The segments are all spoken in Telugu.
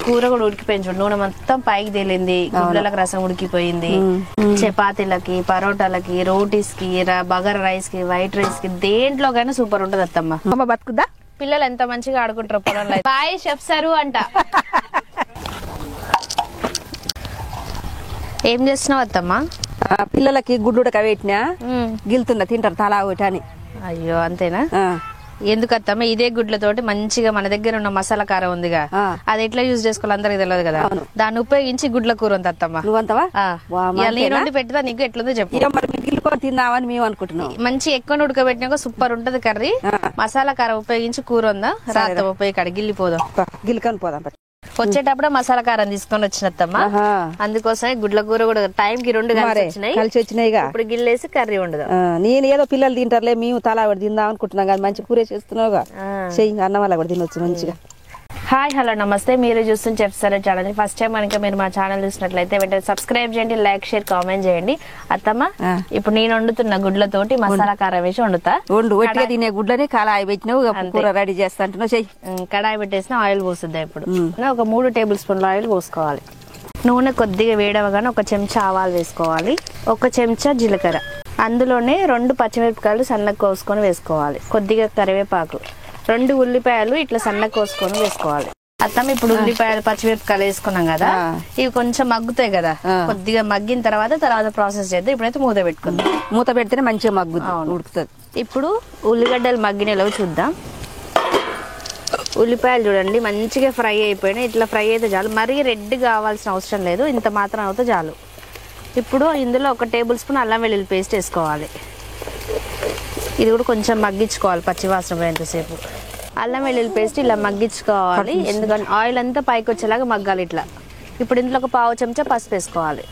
కూర కూడా ఉడికిపోయింది చూడు, నూనె మొత్తం పైకి తేలింది, గుడ్లకి రసం ఉడికిపోయింది. చపాతీలకి, పరోటాలకి, రోటీస్ కి, బగారా రైస్ కి, వైట్ రైస్ కి, దేంట్లోకైనా సూపర్ ఉంటది అత్తమ్మ. బతుకుద్దా? పిల్లలు ఎంత మంచిగా ఆడుకుంటారు పొలంలో. బాయ్ షెఫ్ సారు అంట. ఏం చేస్తున్నావు అత్తమ్మ? పిల్లలకి గుడ్డు ఉడకబెట్టినా గిలుతున్నా, తింటారు తలా ఒకటి అని. అయ్యో అంతేనా? ఎందుకు అత్తమ్మ, ఇదే గుడ్లతోటి మంచిగా మన దగ్గర ఉన్న మసాలా కారం ఉందిగా, అది ఎట్లా యూజ్ చేసుకోవాలి అందరికి తెలియదు కదా, దాన్ని ఉపయోగించి గుడ్ల కూర ఉంది అత్తమ్మ. నువ్వంతవా? నేను వండి పెట్టిదా నీకు ఎట్లుందో చెప్పు. గిల్లుకొని తిందామని మేము అనుకుంటున్నాం. మంచి ఎక్కువ ఉడకబెట్టినాక సూపర్ ఉంటది కర్రీ. మసాలా కారం ఉపయోగించి కూర ఉందా, రాత్రి ఉపయోగ కాడ గిల్లిపోదాం, గిల్లుకొని పోదాం. వచ్చేటప్పుడు మసాలా కారం తీసుకొని వచ్చినత్తమ్మ, అందుకోసమే గుడ్ల కూర కూడా టైం కి 2 కలిసి వచ్చినాయి. ఇప్పుడు గిల్లేసి కర్రీ ఉండదు. నేను ఏదో పిల్లలు తింటారులే, మేము తలా కూడా తిందాం అనుకుంటున్నాం కదా, మంచి కూర చేస్తున్నావుగా, చెయ్యి అన్నం వల్ల కూడా తినొచ్చు మంచిగా. హాయ్ హలో నమస్తే, మీరు చూస్తున్న chef sir channel. First time కనుక మీరు మా ఛానల్ చూసినట్లయితే వెంటనే సబ్స్క్రైబ్ చేయండి, లైక్ షేర్ కామెంట్ చేయండి. అత్తమ్మ, ఇప్పుడు నేను వండుతున్న గుడ్లతోటి మసాలా కారం వేసి వండుతా. ఒట్టిగా తినే గుడ్లని కడాయి పెట్టినావు, కూర రెడీ చేస్తా అంటున్నావు, చెయ్యి. కడాయి పెట్టేసిన ఆయిల్ పోస్తుంది. ఇప్పుడు ఒక 3 టేబుల్ స్పూన్ల ఆయిల్ పోసుకోవాలి. నూనె కొద్దిగా వేడవగానే 1 చెంచా ఆవాలు వేసుకోవాలి, 1 చెంచా జీలకర్ర, అందులోనే 2 పచ్చిమిరపకాయలు సన్నగా కోసుకొని వేసుకోవాలి, కొద్దిగా కరివేపాకు, 2 ఉల్లిపాయలు ఇట్లా సన్నగా కోసుకొని వేసుకోవాలి. అత్తమ్మ, ఇప్పుడు ఉల్లిపాయలు పచ్చిమిరపకాయలు వేసుకున్నాం కదా, ఇవి కొంచెం మగ్గుతాయి కదా, కొద్దిగా మగ్గిన తర్వాత ప్రాసెస్ చేద్దాం. ఇప్పుడైతే మూత పెట్టుకుందాం. మూత పెడితేనే మంచిగా ఉడుకుతుంది. ఇప్పుడు ఉల్లిగడ్డలు మగ్గినలో చూద్దాం. ఉల్లిపాయలు చూడండి మంచిగా ఫ్రై అయిపోయినాయి. ఇట్లా ఫ్రై అయితే చాలు, మరీ రెడ్ కావాల్సిన అవసరం లేదు, ఇంత మాత్రం అయితే చాలు. ఇప్పుడు ఇందులో 1 టేబుల్ స్పూన్ అల్లం వెల్లుల్లి పేస్ట్ వేసుకోవాలి. ఇది కూడా కొంచెం మగ్గించుకోవాలి, పచ్చివాసన పోయేంతసేపు. అల్లం వెల్లుల్లి పేస్ట్ ఇలా మగ్గించుకోవాలి, ఎందుకంటే ఆయిల్ అంతా పైకి వచ్చేలాగా మగ్గాలి ఇట్లా. ఇప్పుడు ఇందులో 1 పావు చెంచా పసుపు వేసుకోవాలి.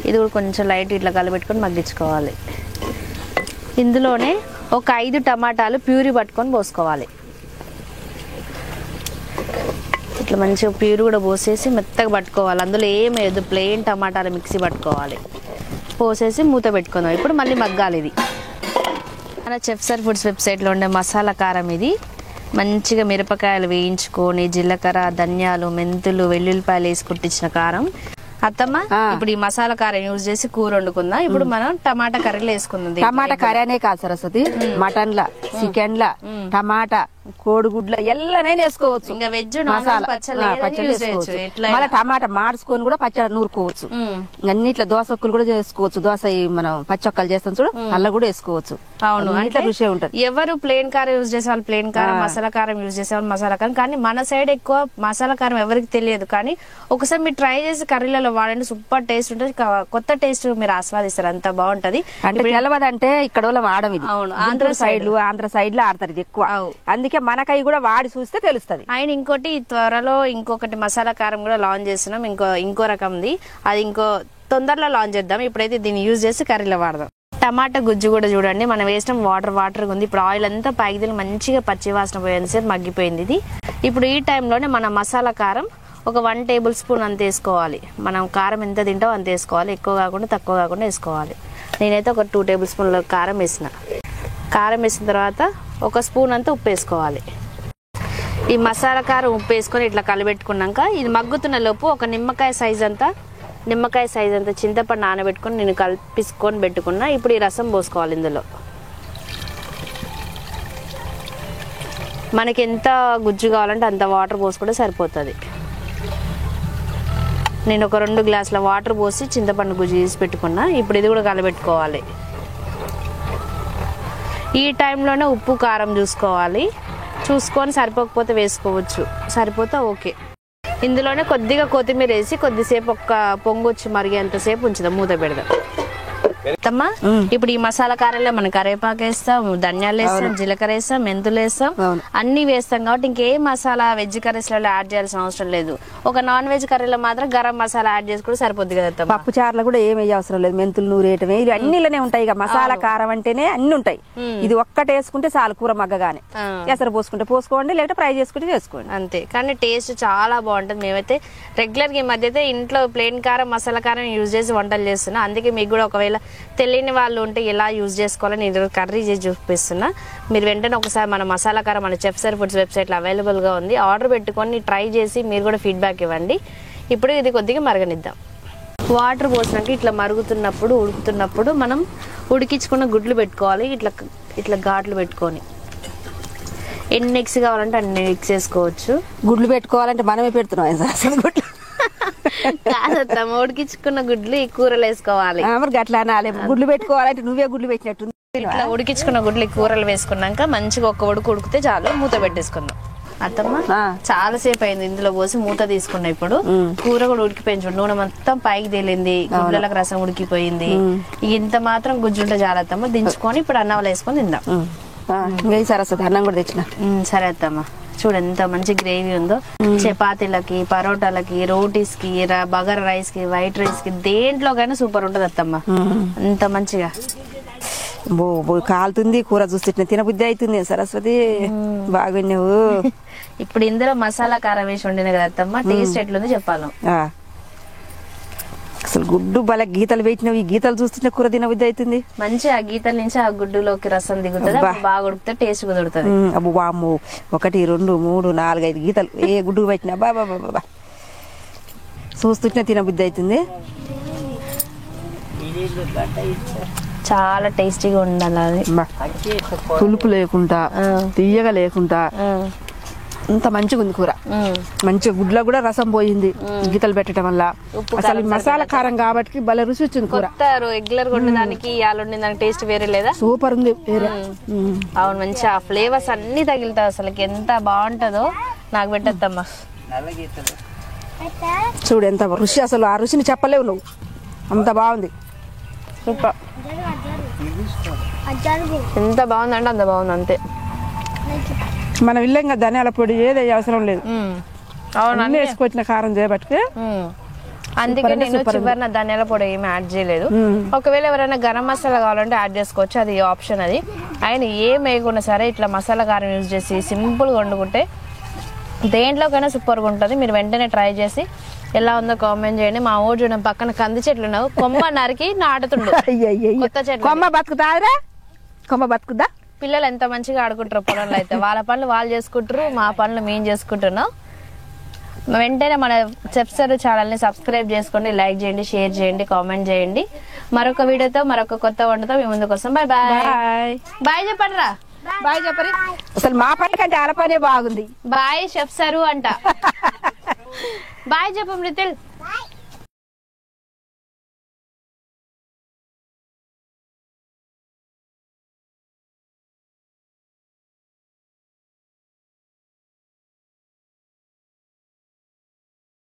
ఇది కూడా కొంచెం లైట్ ఇట్లా కలబెట్టుకొని మగ్గించుకోవాలి. ఇందులోనే 5 టమాటాలు ప్యూరీ పట్టుకొని పోసుకోవాలి. ఇట్లా మంచిగా ప్యూరీ కూడా పోసేసి మెత్తగా పట్టుకోవాలి. అందులో ఏమి లేదు, ప్లెయిన్ టమాటాలు మిక్సీ పట్టుకోవాలి. పోసేసి మూత పెట్టుకుందాం. ఇప్పుడు మళ్ళీ మగ్గాలి. ఇది మన చెఫ్ సార్ ఫుడ్స్ వెబ్సైట్లో ఉండే మసాలా కారం. ఇది మంచిగా మిరపకాయలు వేయించుకొని జీలకర్ర, ధనియాలు, మెంతులు, వెల్లుల్లిపాయలు వేసి కుట్టించిన కారం. అత్తమ్మ, ఇప్పుడు ఈ మసాలా కారం యూజ్ చేసి కూర వండుకుందాం. ఇప్పుడు మనం టమాటా కర్రీలో వేసుకుందాం. టమాటా కర్రీ అనే కాదు సరస్వతి, మటన్ లా, చికెన్ లా, టమాటా, కోడిగుడ్ల ఎల్లనైనా వేసుకోవచ్చు. ఇంకా వెజ్ పచ్చడి మళ్ళీ టమాటా మార్చుకొని కూడా పచ్చడి నూరుకోవచ్చు. అన్నిట్లా దోసొక్కలు కూడా చేసుకోవచ్చు. దోశ మనం పచ్చొక్కలు చేస్తాం చూడు, అల్ల కూడా వేసుకోవచ్చు. అవును, ఇట్లా రుచి ఉంటది. ఎవరు ప్లేన్ కారం యూజ్ చేసే వాళ్ళు ప్లేన్ కారం, మసాలా కారం యూజ్ చేసే వాళ్ళు మసాలా కారం. కానీ మన సైడ్ ఎక్కువ మసాలా కారం ఎవరికి తెలియదు. కానీ ఒకసారి మీరు ట్రై చేసి కర్రీలలో వాడండి, సూపర్ టేస్ట్ ఉంటుంది. కొత్త టేస్ట్ మీరు ఆస్వాదిస్తారు, అంత బాగుంటది. అంటే తెలవదంటే ఇక్కడ వాడడం ఇది. అవును, ఆంధ్ర సైడ్ లో ఆడతారు ఇది ఎక్కువ, అందుకే మనకై కూడా వాడి చూస్తే తెలుస్తుంది. ఆయన ఇంకోటి త్వరలో ఇంకొకటి మసాలా కారం కూడా లాంచ్ చేస్తున్నాం, ఇంకో రకంది. అది తొందరలో లాంచ్ చేద్దాం. ఇప్పుడైతే దీన్ని యూజ్ చేసి కర్రీలో వాడదాం. టమాటా గుజ్జు కూడా చూడండి, మనం వేసిన వాటర్ ఉంది. ఇప్పుడు ఆయిల్ అంతా పైకి మంచిగా పచ్చివాసన పోయేంతసేపు మగ్గిపోయింది ఇది. ఇప్పుడు ఈ టైంలోనే మన మసాలా కారం 1 టేబుల్ స్పూన్ అంత వేసుకోవాలి. మనం కారం ఎంత తింటామో అంత వేసుకోవాలి, ఎక్కువ కాకుండా తక్కువ కాకుండా వేసుకోవాలి. నేనైతే 2 టేబుల్ స్పూన్ల కారం వేసిన. కారం వేసిన తర్వాత 1 స్పూన్ అంతా ఉప్పు వేసుకోవాలి. ఈ మసాలా కారం ఉప్పు వేసుకొని ఇట్లా కలబెట్టుకున్నాక ఇది మగ్గుతున్న లోపు 1 నిమ్మకాయ సైజ్ అంతా చింతపండు నానబెట్టుకొని నేను కలిపిసుకొని పెట్టుకున్నా. ఇప్పుడు ఈ రసం పోసుకోవాలి. ఇందులో మనకి ఎంత గుజ్జు కావాలంటే అంత వాటర్ పోసుకుంటే సరిపోతుంది. నేను 2 గ్లాసుల వాటర్ పోసి చింతపండు గుజ్జు తీసి పెట్టుకున్నా. ఇప్పుడు ఇది కూడా కలబెట్టుకోవాలి. ఈ టైంలోనే ఉప్పు కారం చూసుకొని సరిపోకపోతే వేసుకోవచ్చు, సరిపోతే ఓకే. ఇందులోనే కొద్దిగా కొత్తిమీర వేసి కొద్దిసేపు పొంగు వచ్చి మరిగేంతసేపు ఉంచుదాం, మూత పెడదాం. ఇప్పుడు ఈ మసాలా కారంలో మనం కరివేపాకు వేస్తాం, ధనియాలు వేస్తాం, జీలకర్ర వేస్తాం, మెంతులు వేస్తాం, అన్ని వేస్తాం. కాబట్టి ఇంకే మసాలా వెజ్ కర్రీస్ లో యాడ్ చేయాల్సిన అవసరం లేదు. ఒక నాన్ వెజ్ కర్రీలో మాత్రం గరం మసాలా యాడ్ చేసుకుంటే సరిపోద్ది కదా. పప్పు చారులో కూడా ఏమి అవసరం లేదు, మెంతులు నూరేయటమే, ఇది అన్నిలోనే ఉంటాయి. ఇక మసాలా కారం అంటేనే అన్ని ఉంటాయి. ఇది ఒక్కటి వేసుకుంటే చాలు, కూర మగ్గగానే. ఎసరు పోసుకోండి, లేకపోతే ఫ్రై చేసుకుంటే చేసుకోండి, అంతే. కానీ టేస్ట్ చాలా బాగుంటుంది. మేమైతే రెగ్యులర్ గా ఈ మధ్య అయితే ఇంట్లో ప్లేన్ కారం, మసాలా కారం యూజ్ చేసి వంటలు చేస్తున్నాం. అందుకే మీకు కూడా ఒకవేళ తెలియని వాళ్ళు ఉంటే ఎలా యూజ్ చేసుకోవాలని నేను కర్రీ చేసి చూపిస్తున్నా. మీరు వెంటనే ఒకసారి మన మసాలా కారం మన చెఫ్ సర్ ఫుడ్స్ వెబ్సైట్లో అవైలబుల్గా ఉంది. ఆర్డర్ పెట్టుకొని ట్రై చేసి మీరు కూడా ఫీడ్బ్యాక్ ఇవ్వండి. ఇప్పుడు ఇది కొద్దిగా మరగనిద్దాం. వాటర్ పోసినాక ఇట్లా మరుగుతున్నప్పుడు ఉడుకుతున్నప్పుడు మనం ఉడికించుకున్న గుడ్లు పెట్టుకోవాలి. ఇట్లా ఘాట్లు పెట్టుకొని ఎన్ని ఎగ్స్ కావాలంటే అన్ని ఎగ్స్ వేసుకోవచ్చు. గుడ్లు పెట్టుకోవాలంటే మనమే పెడుతున్నాం అసలు గుడ్లు కాదత్తమ్మ, ఉడికించుకున్న గుడ్లు ఈ కూరలు వేసుకోవాలి. మరి గట్లా అనాలి. గుడ్లు పెట్టుకోవాలంటే నువ్వే గుడ్లు పెట్టినట్టు. ఇట్లా ఉడికించుకున్న గుడ్లు ఈ కూరలు వేసుకున్నాక మంచిగా ఒక్క ఉడికితే చాలు. మూత పెట్టేసుకుందాం. అత్తమ్మ చాలా సేపు అయింది ఇందులో పోసి మూత తీసుకున్నా. ఇప్పుడు కూర కూడా ఉడికిపోయింది. నూనె మొత్తం పైకి తేలింది, గుడ్లకు రసం ఉడికిపోయింది. ఇంత మాత్రం గుజ్జుంటే చాలా అత్తమ్మ. దించుకొని ఇప్పుడు అన్నంలో వేసుకొని తిందాం. సరస్వతి అన్నం కూడా తెచ్చిన. సరే అత్తమ్మ. చూడు ఎంత మంచి గ్రేవీ ఉందో. చపాతీలకి, పరోటాలకి, రోటీస్ కి, బగారా రైస్ కి, వైట్ రైస్ కి దేంట్లోకైనా సూపర్ ఉంటది అత్తమ్మ. అంత మంచిగా కాలుతుంది కూర చూస్తే తినబుద్ధి అవుతుంది. సరస్వతి బాగా నువ్వు ఇప్పుడు ఇందులో మసాలా కారం వేసి వండిన కదా అత్తమ్మ. టేస్ట్ ఎట్లుంది చెప్పాను. అసలు గుడ్డు బల గీతలు పెట్టినవి. ఈ గీతలు చూస్తుంటే కూర తినబుద్ధి అవుతుంది. మంచి ఆ గీతల నుంచి ఆ గుడ్డులోకి రసం దిగుతుంది. బాగా ఉడికితే టేస్ట్ కుదురుతుంది. అబ్బు వాము 1 2 3 4 5 గీతలు ఏ గుడ్డు పెట్టినా బాబా బాబా చూస్తుంటే తినబుద్ధి అవుతుంది. చాలా టేస్టీగా ఉండాలి. అది పులుపు లేకుండా తీయగా లేకుండా అంత మంచిగా ఉంది కూర. మంచిగా గుడ్లో కూడా రసం పోయింది గీతలు పెట్టడం వల్ల. అసలు మసాలా కారం కాబట్టి భలే రుచి వచ్చింది కూర. రెగ్యులర్ వండడానికి దానికి టేస్ట్ వేరే లేదా? సూపర్ ఉంది వేరే. అవును, మంచిగా ఆ ఫ్లేవర్స్ అన్ని తగిలితాయి. అసలు ఎంత బాగుంటదో. నాకు పెట్టద్దమ్మా. చూడు ఎంత రుచి. అసలు ఆ రుచిని చెప్పలేవు నువ్వు. అంత బాగుంది. సూపర్. ఎంత బాగుందంటే అంత బాగుంది. అంతే. మనం ఇల్లంగా ధనియాల పొడి ఏది అవసరం లేదు. అన్నీ వేసుకొచ్చిన కారం చేయబట్టి అందుకే నేను చివరిన ధనియాల పొడి ఏమి యాడ్ చేయలేదు. ఒకవేళ ఎవరైనా గరం మసాలా కావాలంటే యాడ్ చేసుకోవచ్చు, అది ఆప్షన్. అది ఆయన ఏం వేయకుండా సరే ఇట్లా మసాలా కారం యూజ్ చేసి సింపుల్ గా వండుకుంటే దేంట్లోకైనా సూపర్గా ఉంటుంది. మీరు వెంటనే ట్రై చేసి ఎలా ఉందో కామెంట్ చేయండి. మా ఊరు చూడండి పక్కన కంది చెట్లు ఉన్నావు, కొమ్మ నరికి నాటుతుండు. కొత్త చెట్లు. కొమ్మ బతుకుతారా? కొమ్మ బతుకుదా? పిల్లలు ఎంత మంచిగా ఆడుకుంటారు పొలంలో. అయితే వాళ్ళ పనులు వాళ్ళు చేసుకుంటారు, మా పనులు మేము చేసుకుంటున్నాం. వెంటనే మన చెఫ్ సర్ ఛానల్ ని సబ్స్క్రైబ్ చేసుకోండి, లైక్ చేయండి, షేర్ చేయండి, కామెంట్ చేయండి. మరొక వీడియోతో మరొక కొత్త వంటతో మీ ముందుకు వస్తాం. Bye bye. బాయ్ చెప్పండి రా. బాయ్ చెప్పరి. అసలు మా పని కంటే ఆల పనే బాగుంది. బాయ్ చెఫ్ సరు అంట. బాయ్ చెప్పం రితిల్.